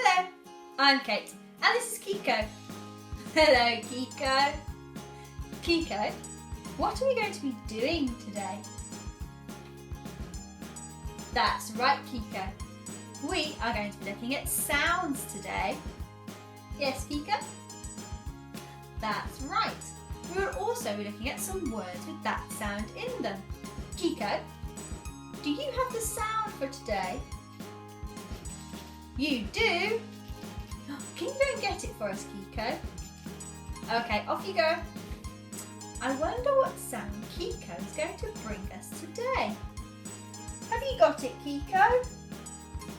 Hello, I'm Kate, and this is Keiko. Hello, Keiko. Keiko, what are we going to be doing today? That's right, Keiko. We are going to be looking at sounds today. Yes, Keiko? That's right. We will also be looking at some words with that sound in them. Keiko, do you have the sound for today? You do? Can you go and get it for us, Keiko? Okay, off you go. I wonder what sound Keiko is going to bring us today. Have you got it, Keiko?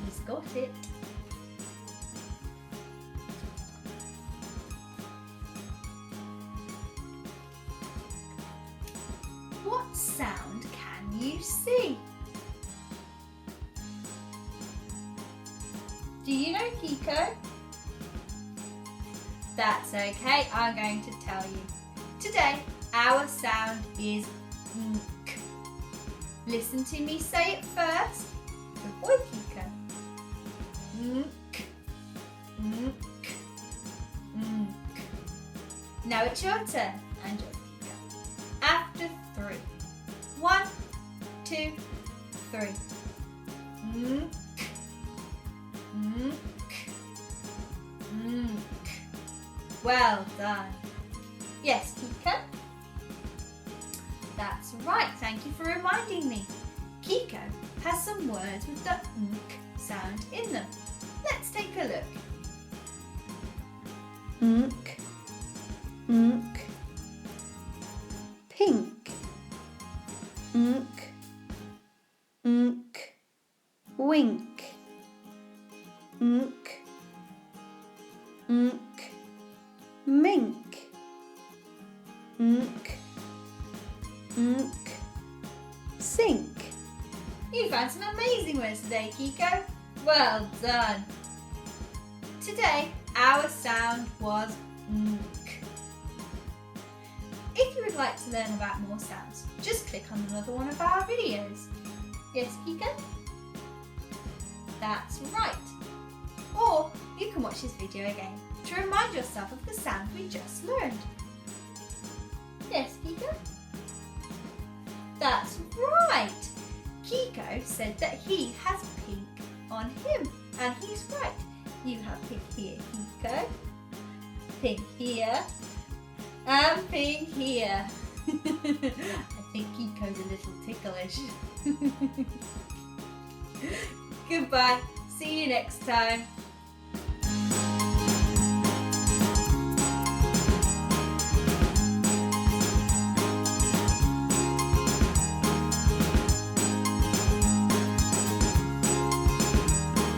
He's got it. What sound can you see? Do you know, Keiko? That's okay, I'm going to tell you. Today, our sound is nk. Listen to me say it first. Good boy, Keiko. Nk, nk, nk. Now it's your turn, and your Keiko. After 3. 1, 2, 3. Nk, nk, nk. Well done. Yes, Keiko? That's right, thank you for reminding me. Keiko has some words with the nk sound in them. Let's take a look. Nk, nk. Pink. Nk, nk. Wink. Nk, nk. Mink. Nk, nk. Sink. You found some amazing words today, Keiko. Well done. Today, our sound was nk. If you would like to learn about more sounds, just click on another one of our videos. Yes, Keiko? That's right. Or you can watch this video again to remind yourself of the sound we just learned. Yes, Keiko? That's right. Keiko said that he has pink on him, and he's right. You have pink here, Keiko. Pink here, and pink here. I think Keiko's a little ticklish. Goodbye. See you next time.